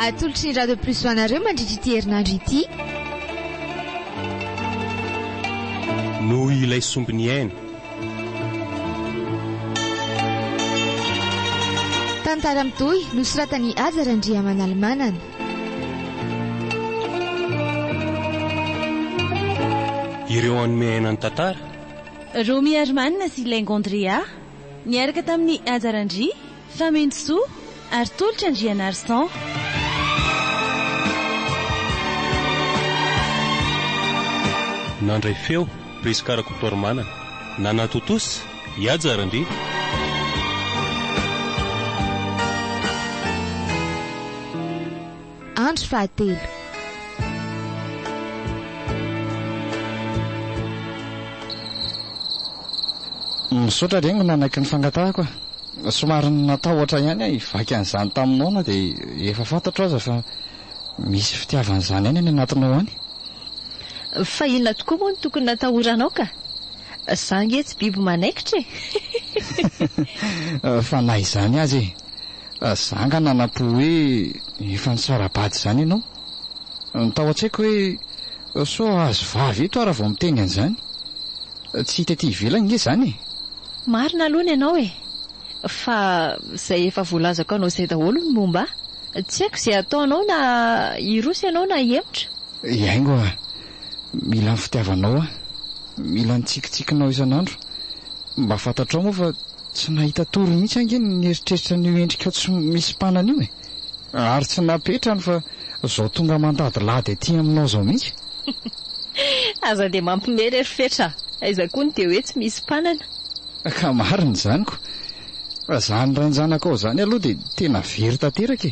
atolotry ny Radio Plus hoanareo mandritra ity herinandro ity no ilay sombiny aina. Tantara mitohy nosoratany Ajarandriamanalmanana. Ireo anome ainany tantara Romy Armanina sy Lengondria niaraka tamin'ny Ajarandri Famensoa ary tolotra Andriana Arsan. nandray feo Priskarakotormanana nanatotosy Ajarandri. Andro fahatelo. Misaotra regny nanaky ny fangatahako. Somary natao oatra ihany ivaky an'izany taminao na dia efa fantatro aza fa misy fitiavan'izany ihany any anatinao any. Fa inona tokoa moa no tokony natahoranao ka? Zangy tsy biby manaikitra Fa na izany azy zanga nanapo hoe efa nisara-bady izany ianao. Nitao an-tsaiko hoe so azo vavy eto ara vao miteny an'izany. Tsy hita ety ivelany nge izany. Marina aloha ianao fa izay efa voalazako anao izay daholo ny momba. Tsy haiko izay ataonao na irosy ianao na hemotra. Iaingo mila ny fitiavanao mila ny tsikitsikinao isan'andro. Mba fantatrao moa fa tsy nahita toro mihitsy ange ny eritreritra ny endrika tsy misy mpanana io ary tsy napetrany fa zao tonga mandadilady aty aminao zao mihitsy. Aza dia mampimery erifetra aiza koa ny dia hoe tsy misy mpanana. Ka marina izanyko. Zany rainjanakao zany aloha dia tena very tanteraka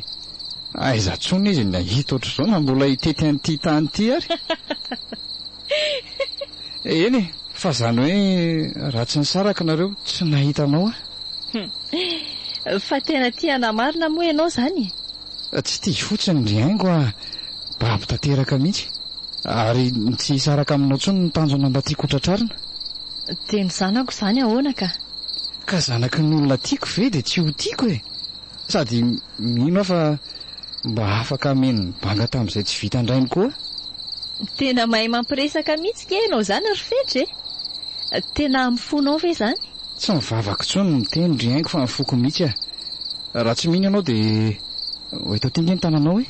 aiza tsony izy nahita ohatr'izao na mbola hitety an'ity tany ity ary. Eny fa zany hoe raha tsy nisaraka nareo tsy nahitanao fa tena tia namarina moa ianao zany. Tsy tia fotsiny ry haingo baby tanteraka mihitsy ary tsy hisaraka aminao tsony ny tanjona mba tiako tratrarina. Teny zanako zany ahoana ka zanaky ny olona tiako ve dia tsy ho tiako sady mino fa mba afaka ameny banga tamin'izay tsy vita andrainy koa. Tena mahay mampiresaka mihitsy ke ianao zany rifetra tena mifonao ve zany? Tsy mivavaka tsony miteny ry haingo fa mifoko mihitsy raha tsy mino ianao dia hoeto tinga ny tananao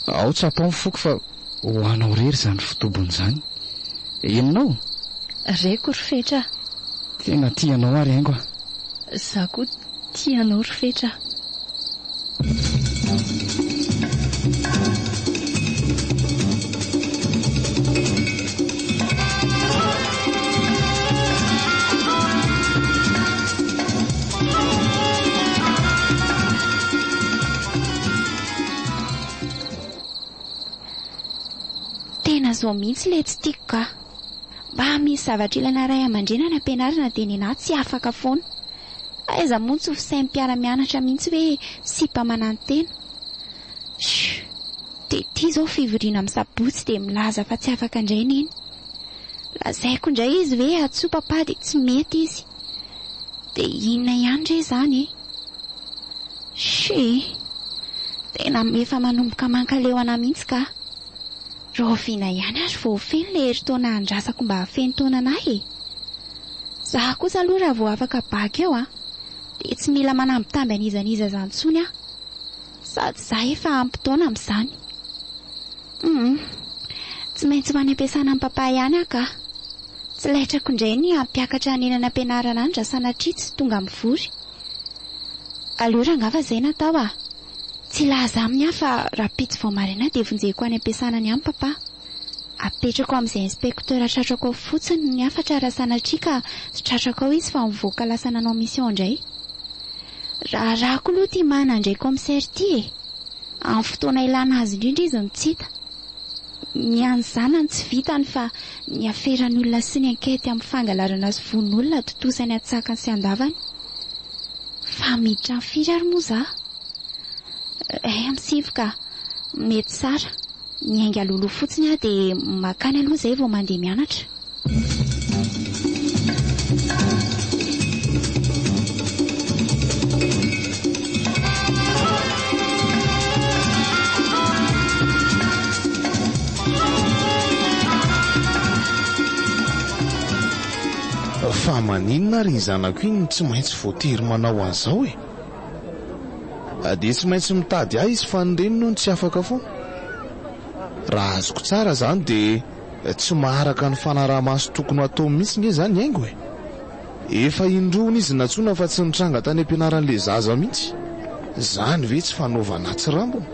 ao tsapao mifoko fa ho anao rery zany fitobony zany. Enonao? Reko rifetra. Tena tianao ary haingo za koa tianao rifetra. Tena zao mihitsy le tsy tiako ka. Mba misy zavatra ilaina ray aman-dreny any ampianarana dia ny anahy tsy afaka foana. Aiza moa tsy ho fisain'ny mpiara-mianatra mihitsy hoe sipa manantena. Dia ity zao fivoriana amin'ny sabotsy dia milaza fa tsy afaka indraina iny. Lazaiko indray izy hoe atsoa papa dia tsy mety izy. Dia inona ihany re izany tena efa manomboka mankaleo ana mihitsy ka. Roviana ihany ary vao feno ilay herintaona andrasako mba hafeno taona anahy Zaho kosa aloha raha vao afaka baky eo dia tsy mila manambitamby an'izaniza izany intsony sady zaho efa ampy-taona amin'izany. Tsy maintsy ho any am-piasana amin'ny papa ihany ka. Tsy laitrako indray ny hampiakatra ny enana ampianarana any raha sanatria tsy tonga mivory. Aleo rangafa izay natao Tsy laza aminy fa raha pitsy vao maraina dia vonjeko any am-piasana ny amin'ny papa. Apetrako amin'izay inspektera tratrako ao fotsiny ny afatra raha sanatria ka tratrako ao izy fa mivoaka lasa nanao mission indray. Raha aloha tia manandray komisaire ity amin'ny fotoana ilana azy indrindra izy mitsita. Ny an'izany tsy vitany fa ny aferan'ny olona sy ny ankety amin'ny fangalarana sy von'olona totosany atsakany sy andavany. Fa miditra ny firy ary moa zaho. Amisivoka mety tsara ny hainga lolo fotsiny dia makany aloha izay vao mandeha mianatra. fa maninona ry ny zanako iny tsy maintsy voatery manao an'izao dia tsy maintsy mitady ahy izy fa ny reniny no tsy afaka foana. Raha azoko tsara zany dia tsy maharaka ny fanaraha-maso tokony atao mihitsy nge zany haingo efa indrony izy natsoina fa tsy nitranga tany am-pianaran'le zaza mihitsy. Zany ve tsy fanaovana tsy rambona?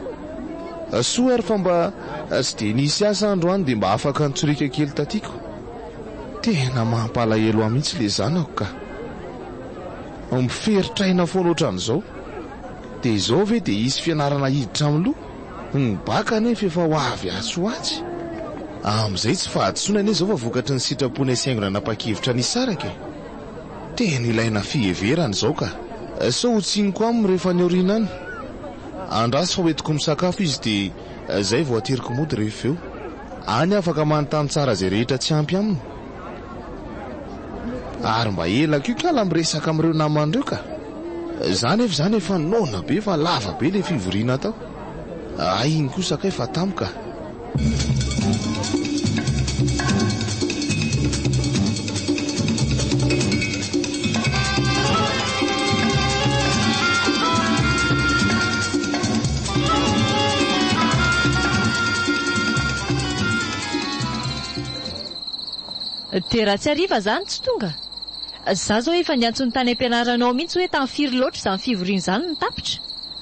Soa ary fa mba tsy dia nisy asa andro any dia mba afaka nitsorika kely tatiako. Tena mampalahelo ahy mihitsy le zanako ka miferitraina foana ohatran'izao. Dia izao ve dia isy fianarana hiditra amin'ny loha? Ny baka nefa efa ho avy atsy ho atsy. Amin'izay tsy fahadisona anie izao fa vokatry ny sitrapona isaingona nanapa-kevitra ny saraka. Tena ilaina fiheverana izao ka. Sao ho tsiniko aminy rehefa ny aoriana any. Andrasy fa hoentiko misakafo izy dia izay vao ateriko mody rehefa eo. Any afaka manontany tsara izay rehetra tsy ampy aminy. Ary mba ela kio kala miresaka amin'ireo naman'ireo ka. Zany efa nona be fa lava be le fivoriana tao. Iny kosa ka efa tamika. Dia raha tsy ariva zany tsy tonga. Za zao efa niantsony tany am-pianaranao mihitsy hoe tamin'ny firy loatra izany fivoriana izany ny tapitra.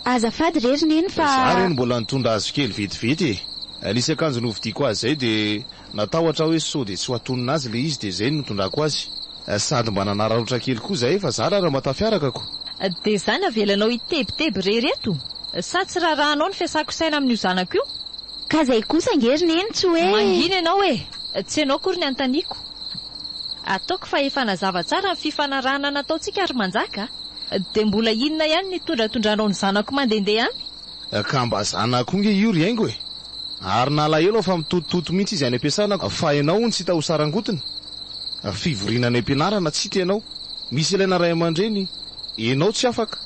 Azafady reriny eny fa za reny mbola nitondra azo kely vetivety. Nisy akanjo novidiko azy zay dia natahotra hoe sao dia tsy ho atonina azy le izy dia zay no nitondrako azy. Sady mba nanararotra kely koa zay fa za raha matafiarakako. Dia zany avelanao itebiteby rereto. Sa tsy rarahanao ny fiasako saina amin'io zanako io? ka zay kosa ngeriny eny tsy hoe mangina ianao tsy ianao kory ny antaniako. Ataoko fa efa nazava tsara ny fifanarahana nataontsika ary manjaka. Dia mbola inona ihany ny tondratondranao ny zanako mandehandeha any? Ka mba zanako nge io ry haingo Ary nalahelo fa mitotototo mihitsy izy any am-piasana fa ianao ny tsy hita ho sarangotiny. Fivoriana any am-pianarana tsy hita ianao. Misy ilaina ray aman-dreny, ianao tsy afaka.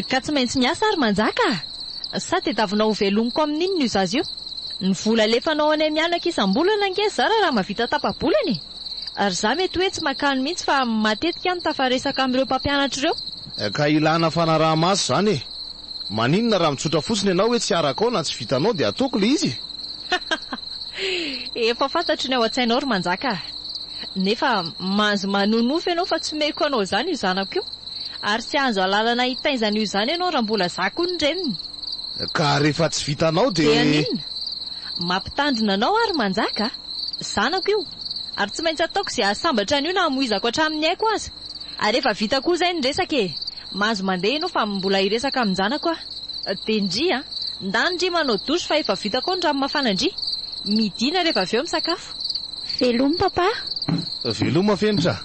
Ka tsy maintsy miasa ary manjaka. Sa tadiavinao velomiko amin'inona io zazy io? Ny vola lefanao any mianaka isam-bolana nge zara raha mahavita tapa-bolany. Ary za mety hoe tsy makany mihitsy fa matetika mitafaresaka amin'ireo mpampianatra ireo. Ka ilana fanaraha-maso zany Maninona raha mitsotra fotsiny ianao hoe tsy araka ao na tsy vitanao dia ataoko le izy. Efa fantatry ny ao an-tsainao ry manjaka. Nefa manzo manonofy ianao fa tsy meko anao zany io zanako io. Ary tsy azo alalana hitaizana io zany ianao raha mbola zako ny reniny. Ka rehefa tsy vitanao dia anina mampitandrina anao ary manjaka. Zanako io. Ary tsy maintsy ataoko izay ahasambatra an'io na hamoizako hatramin'ny haiko aza. Ary efa vita koa izay ny resaka mahazo mandeha ianao fa mbola hiresaka amin'ny zanako dia ndria ndandry manao dosy fa efa vita koa ny rano mafana ndry. Midina rehefa avy eo misakafo. Veloma papa. Veloma fenitra.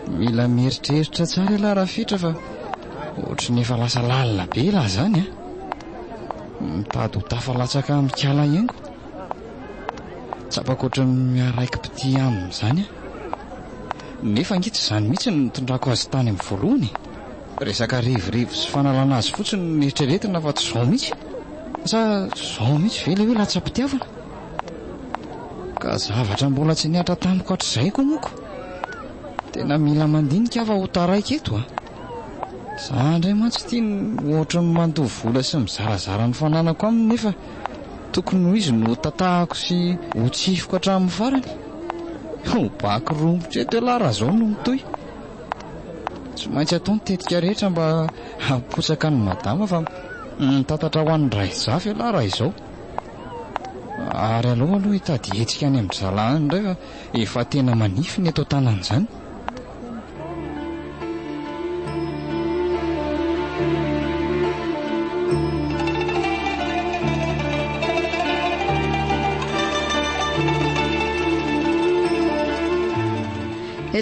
Mila mieritreritra tsara la rafitra fa ohatry ny efa lasa lalina be la zany mitady ho tafalatsaka mikala iango. Tsapako ohatry ny miaraiky piti aminy zany nefa angitsy zany mihitsy nitondrako azy tany amin'ny voalohany. Resaka rivorivo sy fanalana azy fotsiny nieritreretina fa tsy zao mihitsy. Sa zao mihitsy ve le hoe latsa-pitiavana. Ka zavatra mbola tsy niatra tamiko hatr'izay koa moko. Tena mila mandinika fa ho taraiky eto Za indray mantsy tia ohatra ny mandovy vola sy mizarazara ny fananako aminy nefa tokony ho izy no tatahako sy ho tsifiko hatramin'ny farany. Ho baky rombotra eto lara zao no mitoy. Tsy maintsy atao nitetika rehetra mba hapotsaka ny madama fa mitantatra ho an'ny ray zafy lara izao. Ary aloha hitady hetsika any amin'ny zalahany indray fa efa tena manify ny eto tanany izany.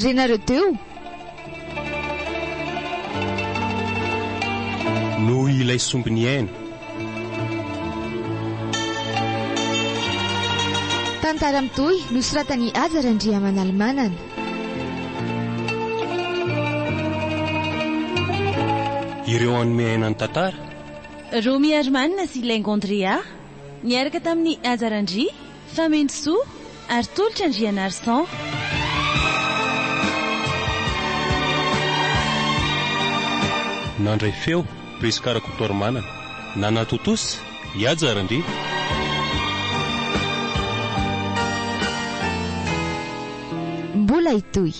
Renareo teo no ilay sombiny aina Tantara mitohy nosoratany Ajarandria Manalmanana. Ireo anome ainany tantara. Romy Armanina sy Laingondria niaraka tamin'ny Ajarandria, Famenosoa ary tolotra Andriana Arsan. Nandray feo Priskara Kotormanana, Nanatotosa i Ajarandria. Mbola itoy.